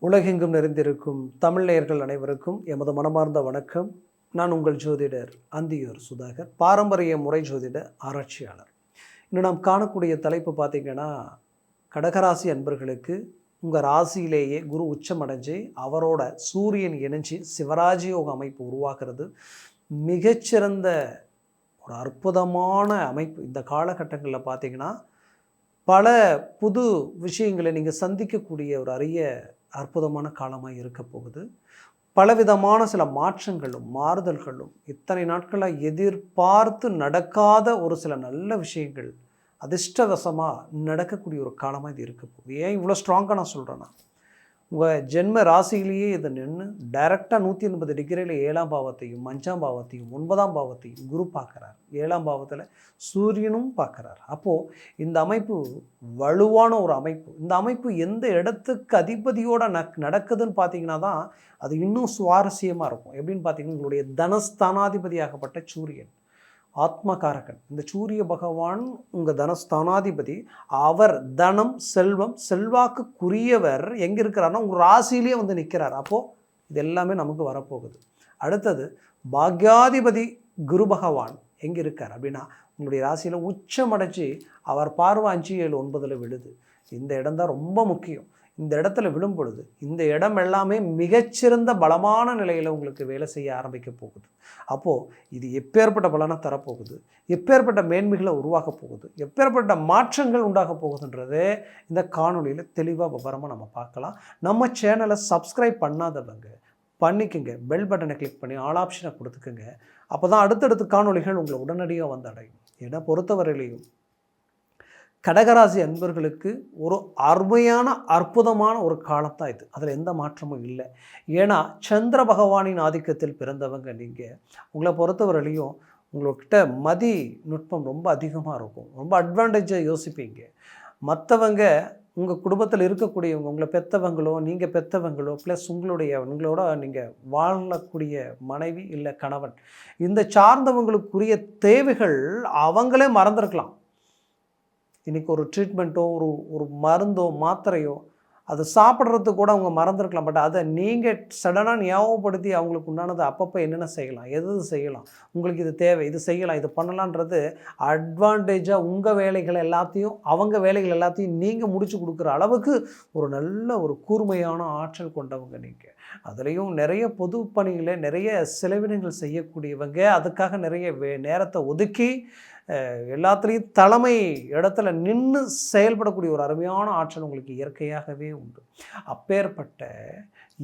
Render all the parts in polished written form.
உலகெங்கும் நிறைந்திருக்கும் தமிழ் நேயர்கள் அனைவருக்கும் எமது மனமார்ந்த வணக்கம். நான் உங்கள் ஜோதிடர் அந்தியூர் சுதாகர், பாரம்பரிய முறை ஜோதிட ஆராய்ச்சியாளர். இன்னும் நாம் காணக்கூடிய தலைப்பு பார்த்திங்கன்னா, கடகராசி அன்பர்களுக்கு உங்கள் ராசியிலேயே குரு உச்சமடைஞ்சு அவரோட சூரியன் இணைஞ்சி சிவராஜயோக அமைப்பு உருவாக்குறது மிகச்சிறந்த ஒரு அற்புதமான அமைப்பு. இந்த காலகட்டங்களில் பார்த்திங்கன்னா பல புது விஷயங்களை நீங்கள் சந்திக்கக்கூடிய ஒரு அரிய அற்புதமான காலமாக இருக்க போகுது. பலவிதமான சில மாற்றங்களும் மாறுதல்களும் இத்தனை நாட்களாக எதிர்பார்த்து நடக்காத ஒரு சில நல்ல விஷயங்கள் அதிர்ஷ்டவசமாக நடக்கக்கூடிய ஒரு காலமாக இது இருக்க போகுது. ஏன் இவ்வளோ ஸ்ட்ராங்காக நான் சொல்கிறேன்னா, உங்கள் ஜென்ம ராசியிலேயே இதை நின்று டைரெக்டாக 180 டிகிரியில் 7ஆம் பாவத்தையும் 5ஆம் பாவத்தையும் 9ஆம் பாவத்தையும் குரு பார்க்குறார். 7ஆம் பாவத்தில் சூரியனும் பார்க்குறார். அப்போது இந்த அமைப்பு வலுவான ஒரு அமைப்பு. இந்த அமைப்பு எந்த இடத்துக்கு அதிபதியோடு நடக்குதுன்னு பார்த்தீங்கன்னா தான் அது இன்னும் சுவாரஸ்யமாக இருக்கும். எப்படின்னு பார்த்தீங்கன்னா, உங்களுடைய தனஸ்தானாதிபதியாகப்பட்ட சூரியன் ஆத்மகாரகன். இந்த சூரிய பகவான் உங்கள் தனஸ்தானாதிபதி. அவர் தனம் செல்வம் செல்வாக்குக்குரியவர் எங்கே இருக்கிறார்னா உங்கள் ராசியிலே வந்து நிற்கிறார். அப்போது இது எல்லாமே நமக்கு வரப்போகுது. அடுத்தது பாக்யாதிபதி குரு பகவான் எங்கே இருக்கார் அப்படின்னா உங்களுடைய ராசியில் உச்சமடைச்சு அவர் பார்வை 5, 7, 9 விழுது. இந்த இடம் தான் ரொம்ப முக்கியம். இந்த இடத்துல விழும் பொழுது இந்த இடம் எல்லாமே மிகச்சிறந்த பலமான நிலையில் உங்களுக்கு வேலை செய்ய ஆரம்பிக்க போகுது. அப்போது இது எப்பேற்பட்ட பலனை தரப்போகுது, எப்பேற்பட்ட மேன்மைகளை உருவாக்க போகுது, எப்பேற்பட்ட மாற்றங்கள் உண்டாக போகுதுன்றது இந்த காணொலியில் தெளிவாக விவரமாக நம்ம பார்க்கலாம். நம்ம சேனலை சப்ஸ்கிரைப் பண்ணாதவங்க பண்ணிக்கோங்க, பெல் பட்டனை கிளிக் பண்ணி ஆல் ஆப்ஷனை கொடுத்துக்குங்க. அப்போ தான் அடுத்தடுத்த காணொலிகள் உங்களை உடனடியாக வந்து அடையும். என்னை பொறுத்தவரையிலையும் கடகராசி அன்பர்களுக்கு ஒரு அருமையான அற்புதமான ஒரு காலத்தான் இது. அதில் எந்த மாற்றமும் இல்லை. ஏன்னா சந்திர பகவானின் ஆதிக்கத்தில் பிறந்தவங்க நீங்கள். உங்களை பொறுத்தவரையிலையும் உங்கள்கிட்ட மதி நுட்பம் ரொம்ப அதிகமாக இருக்கும். ரொம்ப அட்வான்டேஜாக யோசிப்பீங்க. மற்றவங்க உங்கள் குடும்பத்தில் இருக்கக்கூடியவங்க, உங்களை பெற்றவங்களோ நீங்கள் பெற்றவங்களோ ப்ளஸ் உங்களோட நீங்கள் வாழக்கூடிய மனைவி இல்லை கணவன், இந்த சார்ந்தவங்களுக்குரிய தேவைகள் அவங்களே மறந்துருக்கலாம். இன்றைக்கி ஒரு ட்ரீட்மெண்ட்டோ ஒரு மருந்தோ மாத்திரையோ அதை சாப்பிட்றதுக்கு கூட அவங்க மறந்துருக்கலாம். பட் அதை நீங்கள் சடனாக ஞாபகப்படுத்தி அவங்களுக்கு உண்டானது அப்பப்போ என்னென்ன செய்யலாம், எது செய்யலாம், உங்களுக்கு இது தேவை, இது செய்யலாம், இது பண்ணலான்றது அட்வான்டேஜாக உங்கள் வேலைகள் எல்லாத்தையும் அவங்க வேலைகள் எல்லாத்தையும் நீங்கள் முடிச்சு கொடுக்குற அளவுக்கு ஒரு நல்ல ஒரு கூர்மையான ஆற்றல் கொண்டவங்க நீங்கள். அதுலேயும் நிறைய பொது பணிகளை நிறைய செலவினங்கள் செய்யக்கூடியவங்க. அதுக்காக நிறைய நேரத்தை ஒதுக்கி எல்லாத்துலேயும் தலைமை இடத்துல நின்று செயல்படக்கூடிய ஒரு அருமையான ஆற்றல் உங்களுக்கு இயற்கையாகவே உண்டு. அப்பேற்பட்ட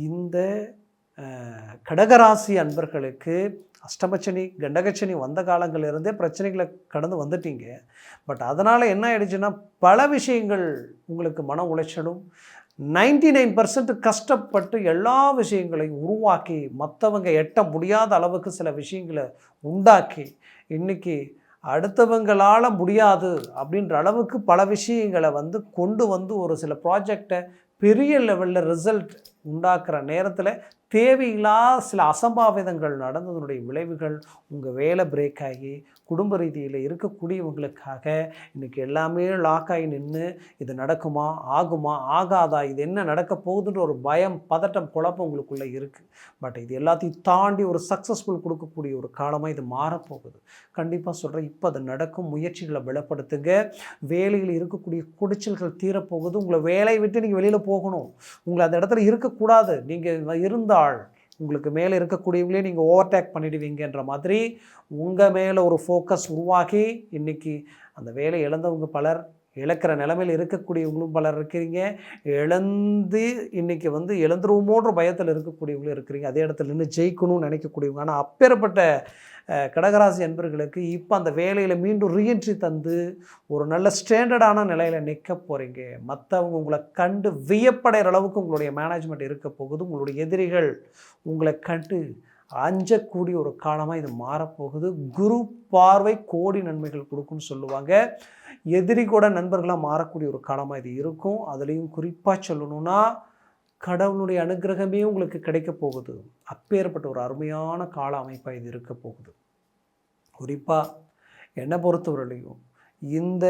இந்த கடகராசி அன்பர்களுக்கு அஷ்டமச்சனி கண்டகச்சனி வந்த காலங்களிலிருந்தே பிரச்சனைகளை கடந்து வந்துட்டீங்க. பட் அதனால் என்ன ஆயிடுச்சுன்னா பல விஷயங்கள் உங்களுக்கு மன உளைச்சலும் 99% கஷ்டப்பட்டு எல்லா விஷயங்களையும் உருவாக்கி மற்றவங்க எட்ட முடியாத அளவுக்கு சில விஷயங்களை உண்டாக்கி இன்றைக்கி அடுத்தவங்களால் முடியாது அப்படின்ற அளவுக்கு பல விஷயங்களை கொண்டு வந்து ஒரு சில ப்ராஜெக்டை பெரிய லெவலில் ரிசல்ட் உண்டாக்குற நேரத்தில் தேவையில்லாத சில அசம்பாவிதங்கள் நடந்ததனுடைய விளைவுகள் உங்கள் வேலை பிரேக் ஆகி குடும்ப ரீதியில் இருக்கக்கூடியவங்களுக்காக இன்றைக்கி எல்லாமே லாக் ஆகி நின்று இது நடக்குமா ஆகுமா ஆகாதா, இது என்ன நடக்க போகுதுன்ற ஒரு பயம் பதட்டம் குழப்பம் உங்களுக்குள்ளே இருக்குது. பட் இது எல்லாத்தையும் தாண்டி ஒரு சக்ஸஸ்ஃபுல் கொடுக்கக்கூடிய ஒரு காலமாக இது மாறப்போகுது. கண்டிப்பாக சொல்கிறேன், இப்போ அது நடக்கும். முயற்சிகளை பலப்படுத்துங்க. வேலையில் இருக்கக்கூடிய குடைச்சல்கள் தீரப்போகுது. உங்களை வேலையை விட்டு நீங்கள் வெளியில் போகணும். உங்களை அந்த இடத்துல இருக்கக்கூடாது. நீங்கள் இருந்தால் உங்களுக்கு மேலே இருக்கக்கூடியவங்களே நீங்கள் ஓவர்டேக் பண்ணிடுவீங்கன்ற மாதிரி உங்கள் மேலே ஒரு ஃபோக்கஸ் உருவாகி இன்றைக்கி அந்த வேலை இழந்தவங்க பலர், இழக்கிற நிலைமையில் இருக்கக்கூடியவங்களும் பலர் இருக்கிறீங்க. இழந்து இன்றைக்கி இழந்துருவோமோன்ற பயத்தில் இருக்கக்கூடியவங்களும் இருக்கிறீங்க. அதே இடத்துல நின்று ஜெயிக்கணும்னு நினைக்கக்கூடியவங்க. ஆனால் அப்பேற்பட்ட கடகராசி அன்பர்களுக்கு இப்போ அந்த வேலையில் மீண்டும் ரீஎன்ட்ரி தந்து ஒரு நல்ல ஸ்டாண்டர்டான நிலையில் நிற்க போகிறீங்க. மற்றவங்க உங்களை கண்டு வியப்படைகிற அளவுக்கு உங்களுடைய மேனேஜ்மெண்ட் இருக்க போகுது. உங்களுடைய எதிரிகள் உங்களை கண்டு அஞ்சக்கூடிய ஒரு காலமாக இது மாறப்போகுது. குரு பார்வை கோடி நன்மைகள் கொடுக்குன்னு சொல்லுவாங்க. எதிரி கூட நண்பர்களாக மாறக்கூடிய ஒரு காலமாக இது இருக்கும். அதுலேயும் குறிப்பாக சொல்லணும்னா கடவுளுடைய அனுகிரகமே உங்களுக்கு கிடைக்க போகுது. அப்பேற்பட்ட ஒரு அருமையான கால அமைப்பாக இது இருக்க போகுது. குறிப்பாக என்னை பொறுத்தவரையிலையும் இந்த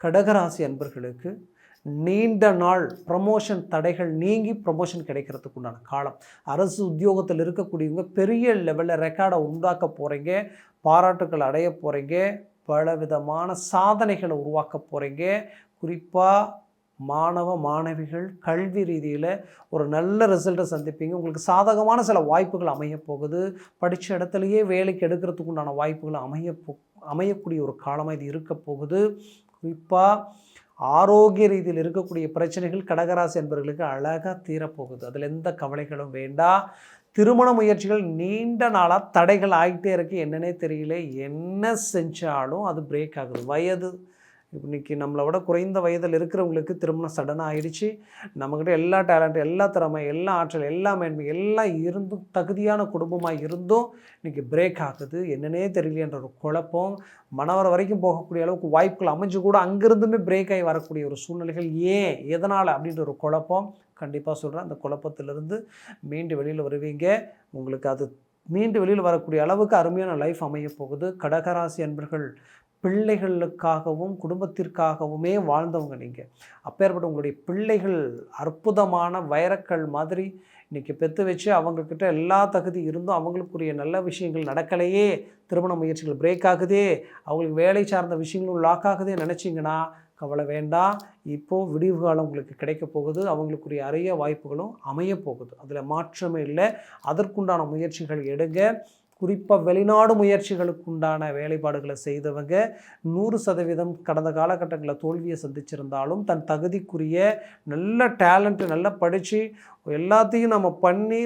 கடகராசி அன்பர்களுக்கு நீண்ட நாள் ப்ரமோஷன் தடைகள் நீங்கி ப்ரமோஷன் கிடைக்கிறதுக்கு உண்டான காலம். அரசு உத்தியோகத்தில் இருக்கக்கூடியவங்க பெரிய லெவலில் ரெக்கார்டை உண்டாக்க போகிறீங்க, பாராட்டுக்கள் அடைய போகிறீங்க, பலவிதமான சாதனைகளை உருவாக்க போகிறீங்க. குறிப்பாக மாணவ மாணவிகள் கல்வி ரீதியில் ஒரு நல்ல ரிசல்ட்டை சந்திப்பீங்க. உங்களுக்கு சாதகமான சில வாய்ப்புகள் அமைய போகுது. படித்த இடத்துலையே வேலைக்கு எடுக்கிறதுக்கு உண்டான வாய்ப்புகள் அமையக்கூடிய ஒரு காலமாக இது இருக்க போகுது. குறிப்பாக ஆரோக்கிய ரீதியில் இருக்கக்கூடிய பிரச்சனைகள் கடகராசி என்பவர்களுக்கு அழகாக தீரப்போகுது. அதில் எந்த கவலைகளும் வேண்டாம். திருமண முயற்சிகள் நீண்ட நாளாக தடைகள் ஆகிட்டே இருக்குது, என்னன்னே தெரியல. என்ன செஞ்சாலும் அது பிரேக் ஆகுது. வயது இன்றைக்கி நம்மளை விட குறைந்த வயதில் இருக்கிறவங்களுக்கு திருமணம் சடனாக ஆகிடுச்சு. நம்மக்கிட்ட எல்லா டேலண்ட், எல்லா திறமை, எல்லா ஆற்றல், எல்லா மேன்மை எல்லாம் இருந்தும், தகுதியான குடும்பமாக இருந்தும் இன்றைக்கி பிரேக் ஆகுது. என்னன்னே தெரியலன்ற ஒரு குழப்பம். மனவர வரைக்கும் போகக்கூடிய அளவுக்கு வாய்ப்புகள் அமைஞ்சு கூட அங்கேருந்துமே பிரேக் ஆகி வரக்கூடிய ஒரு சூழ்நிலைகள். ஏன், எதனால் அப்படின்ற ஒரு குழப்பம். கண்டிப்பாக சொல்கிறேன், அந்த குழப்பத்திலிருந்து மீண்டு வெளியில் வருவீங்க. உங்களுக்கு அது மீண்டு வெளியில் வரக்கூடிய அளவுக்கு அருமையான லைஃப் அமைய போகுது. கடகராசி அன்பர்கள் பிள்ளைகளுக்காகவும் குடும்பத்திற்காகவுமே வாழ்ந்தவங்க நீங்கள். அப்பேற்பட்ட உங்களுடைய பிள்ளைகள் அற்புதமான வைரக்கல் மாதிரி இன்றைக்கி பெற்று வச்சு அவங்கக்கிட்ட எல்லா தகுதி இருந்தும் அவங்களுக்குரிய நல்ல விஷயங்கள் நடக்கலையே, திருமண முயற்சிகள் பிரேக் ஆகுதே, அவங்களுக்கு வேலை சார்ந்த விஷயங்களும் லாக் ஆகுதே நினச்சிங்கன்னா கவலை வேண்டாம். இப்போது விடிவு காலம் உங்களுக்கு கிடைக்க போகுது. அவங்களுக்குரிய அரிய வாய்ப்புகளும் அமைய போகுது. அதில் மாற்றமே இல்லை. அதற்குண்டான முயற்சிகள் எடுங்க. குறிப்பாக வெளிநாடு முயற்சிகளுக்கு உண்டான வேலைப்பாடுகளை செய்தவங்க 100% கடந்த காலகட்டங்களில் தோல்வியை சந்திச்சிருந்தாலும் தன் தகுதிக்குரிய நல்ல டேலண்ட்டு, நல்லா படித்து எல்லாத்தையும் நம்ம பண்ணி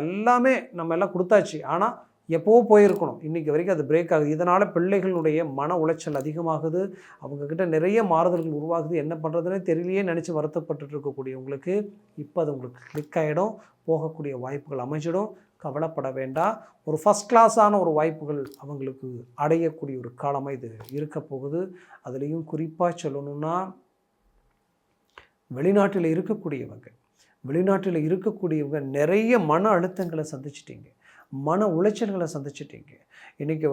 எல்லாமே நம்ம எல்லாம் கொடுத்தாச்சு. ஆனால் எப்போவோ போயிருக்கணும், இன்றைக்கி வரைக்கும் அது பிரேக் ஆகுது. இதனால் பிள்ளைகளுடைய மன உளைச்சல் அதிகமாகுது. அவங்கக்கிட்ட நிறைய மாறுதல்கள் உருவாகுது. என்ன பண்ணுறதுனே தெரியலையே நினச்சி வருத்தப்பட்டு இருக்கக்கூடியவங்களுக்கு இப்போ அது உங்களுக்கு கிளிக் ஆகிடும். போகக்கூடிய வாய்ப்புகள் அமைஞ்சிடும். கவலைப்பட வேண்டாம். ஒரு ஃபஸ்ட் கிளாஸான ஒரு வாய்ப்புகள் அவங்களுக்கு அடையக்கூடிய ஒரு காலமாக இது இருக்க போகுது. அதுலேயும் குறிப்பாக சொல்லணும்னா, வெளிநாட்டில் இருக்கக்கூடியவங்க நிறைய மன அழுத்தங்களை சந்திச்சிட்டிங்க, மன உளைச்சல்களை சந்திச்சிட்டிங்க. இன்றைக்கி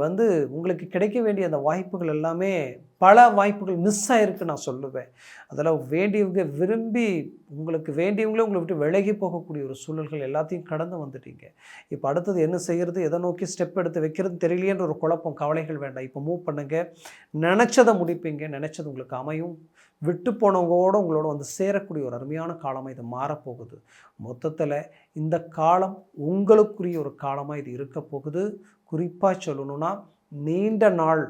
உங்களுக்கு கிடைக்க வேண்டிய அந்த வாய்ப்புகள் எல்லாமே பல வாய்ப்புகள் மிஸ் ஆகிருக்கு நான் சொல்லுவேன். அதெல்லாம் வேண்டியவங்க விரும்பி உங்களுக்கு வேண்டியவங்களே உங்களை விட்டு விலகி போகக்கூடிய ஒரு சூழல்கள் எல்லாத்தையும் கடந்து வந்துட்டீங்க. இப்போ அடுத்தது என்ன செய்கிறது, எதை நோக்கி ஸ்டெப் எடுத்து வைக்கிறது தெரியலையன்ற ஒரு குழப்பம், கவலைகள் வேண்டாம். இப்போ மூவ் பண்ணுங்கள். நினச்சதை முடிப்பீங்க. நினச்சது உங்களுக்கு அமையும். விட்டு போனவங்களோடு உங்களோட சேரக்கூடிய ஒரு அருமையான காலமாக இது மாறப்போகுது. மொத்தத்தில் இந்த காலம் உங்களுக்குரிய ஒரு காலமாக இது இருக்க போகுது. குறிப்பாக சொல்லணும்னா, நீண்ட நாள்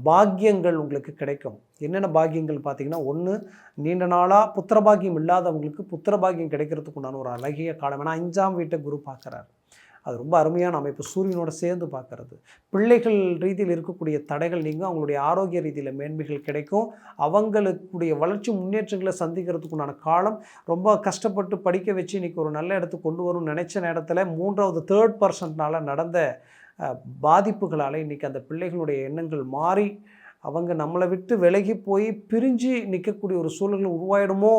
பாக்கியங்கள் உங்களுக்கு கிடைக்கும். என்னென்ன பாக்கியங்கள் பார்த்தீங்கன்னா, ஒன்று, நீண்ட நாளாக புத்திரபாகியம் இல்லாதவங்களுக்கு புத்திரபாகியம் கிடைக்கிறதுக்கு உண்டான ஒரு அழகிய காலம். ஏன்னா 5ஆம் வீட்டை குரு பார்க்குறாரு. அது ரொம்ப அருமையான அமைப்பு. சூரியனோட சேர்ந்து பார்க்கறது. பிள்ளைகள் ரீதியில் இருக்கக்கூடிய தடைகள் நீங்க, அவங்களுடைய ஆரோக்கிய ரீதியில் மேன்மைகள் கிடைக்கும். அவங்களுக்குடைய வளர்ச்சி முன்னேற்றங்களை சந்திக்கிறதுக்குண்டான காலம். ரொம்ப கஷ்டப்பட்டு படிக்க வச்சு இன்றைக்கி ஒரு நல்ல இடத்துக்கு கொண்டு வரும்னு நினச்ச நேரத்தில் 3வது தேர்ட் பர்சன்ட்னால் நடந்த பாதிப்புகளால் இன்றைக்கி அந்த பிள்ளைகளுடைய எண்ணங்கள் மாறி அவங்க நம்மளை விட்டு விலகி போய் பிரிஞ்சு நிற்கக்கூடிய ஒரு சூழல்கள் உருவாயிடுமோ,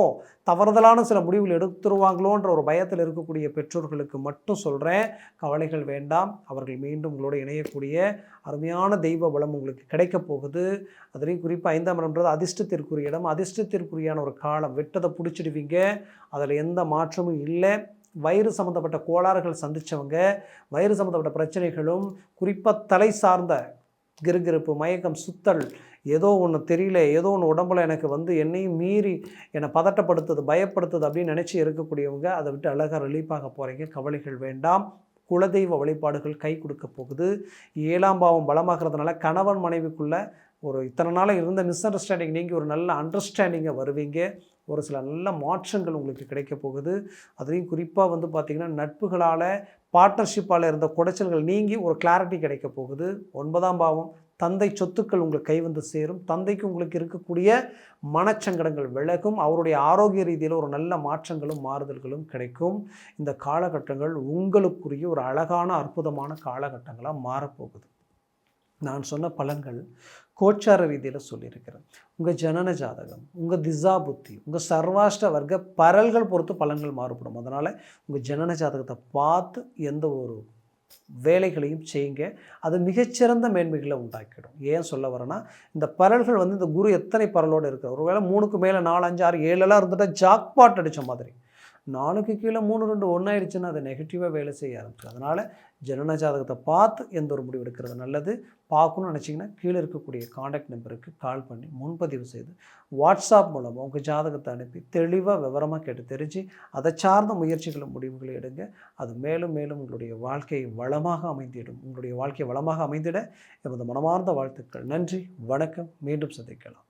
தவறுதலான சில முடிவுகள் எடுத்துருவாங்களோன்ற ஒரு பயத்தில் இருக்கக்கூடிய பெற்றோர்களுக்கு மட்டும் சொல்கிறேன், கவலைகள் வேண்டாம். அவர்கள் மீண்டும் உங்களோட இணையக்கூடிய அருமையான தெய்வ பலம் உங்களுக்கு கிடைக்க போகுது. அதுலேயும் குறிப்பாக 5ஆம் இடம்ன்றது அதிர்ஷ்டத்திற்குரிய இடம். அதிர்ஷ்டத்திற்குரியான ஒரு காலம். விட்டதை பிடிச்சிடுவீங்க. அதில் எந்த மாற்றமும் இல்லை. வயிறு சம்மந்தப்பட்ட கோளாறுகள் சந்தித்தவங்க, வயிறு சம்மந்தப்பட்ட பிரச்சனைகளும், குறிப்பாக தலை சார்ந்த கிறுகிறுப்பு, மயக்கம், சுத்தல், ஏதோ ஒன்று தெரியல, ஏதோ ஒன்று உடம்புல எனக்கு என்னையும் மீறி என்னை பதட்டப்படுத்துது, பயப்படுத்துது அப்படின்னு நினச்சி இருக்கக்கூடியவங்க அதை விட்டு அழகாக ரிலீஃபாக போகிறீங்க. கவலைகள் வேண்டாம். குலதெய்வ வழிபாடுகள் கை கொடுக்க போகுது. 7ஆம் பாவம் பலமாகிறதுனால கணவன் மனைவிக்குள்ளே ஒரு இத்தனை நாளாக இருந்த மிஸ் அண்டர்ஸ்டாண்டிங் நீங்கள் ஒரு நல்ல அண்டர்ஸ்டாண்டிங்கை வருவீங்க. ஒரு சில நல்ல மாற்றங்கள் உங்களுக்கு கிடைக்க போகுது. அதுலேயும் குறிப்பாக பார்த்திங்கன்னா, நட்புகளால், பார்ட்னர்ஷிப்பால் இருந்த குடைச்சல்கள் நீங்கி ஒரு கிளாரிட்டி கிடைக்க போகுது. 9ஆம் பாவம் தந்தை சொத்துக்கள் உங்களுக்கு கை சேரும். தந்தைக்கு உங்களுக்கு இருக்கக்கூடிய மனச்சங்கடங்கள் விலகும். அவருடைய ஆரோக்கிய ரீதியில் ஒரு நல்ல மாற்றங்களும் மாறுதல்களும் கிடைக்கும். இந்த காலகட்டங்கள் உங்களுக்குரிய ஒரு அழகான அற்புதமான காலகட்டங்களாக மாறப்போகுது. நான் சொன்ன பலன்கள் கோச்சார ரீதியில் சொல்லியிருக்கிறேன். உங்கள் ஜனன ஜாதகம், உங்கள் திசா புத்தி, உங்கள் சர்வாஷ்ட வர்க்க பரல்கள் பொறுத்து பலன்கள் மாறுபடும். அதனால் உங்கள் ஜனன ஜாதகத்தை பார்த்து எந்த ஒரு வேலைகளையும் செய்யுங்க. அது மிகச்சிறந்த மேன்மைகளை உண்டாக்கிடும். ஏன் சொல்ல வரேன்னா, இந்த பரல்கள் இந்த குரு எத்தனை பரலோடு இருக்குது, ஒரு வேளை 3க்கு மேலே 4, 5, 6, 7 இருந்துட்டால் ஜாக்பாட் அடித்த மாதிரி. 4க்கு கீழே 3, 2 ஒன்றாயிருச்சுன்னா அது நெகட்டிவாக வேலை செய்ய ஆரம்பிச்சு. அதனால் ஜனன ஜாதகத்தை பார்த்து எந்த ஒரு முடிவு எடுக்கிறது நல்லது. பார்க்கணும்னு நினச்சிங்கன்னா கீழே இருக்கக்கூடிய காண்டாக்ட் நம்பருக்கு கால் பண்ணி முன்பதிவு செய்து வாட்ஸ்அப் மூலமாக உங்கள் ஜாதகத்தை அனுப்பி தெளிவாக விவரமாக கேட்டு தெரிஞ்சு அதை சார்ந்த முயற்சிகளை முடிவுகளை எடுங்க. அது மேலும் மேலும் உங்களுடைய வாழ்க்கை வளமாக அமைந்திடும். உங்களுடைய வாழ்க்கை வளமாக அமைந்திட எமது மனமார்ந்த வாழ்த்துக்கள். நன்றி, வணக்கம். மீண்டும் சந்திக்கலாம்.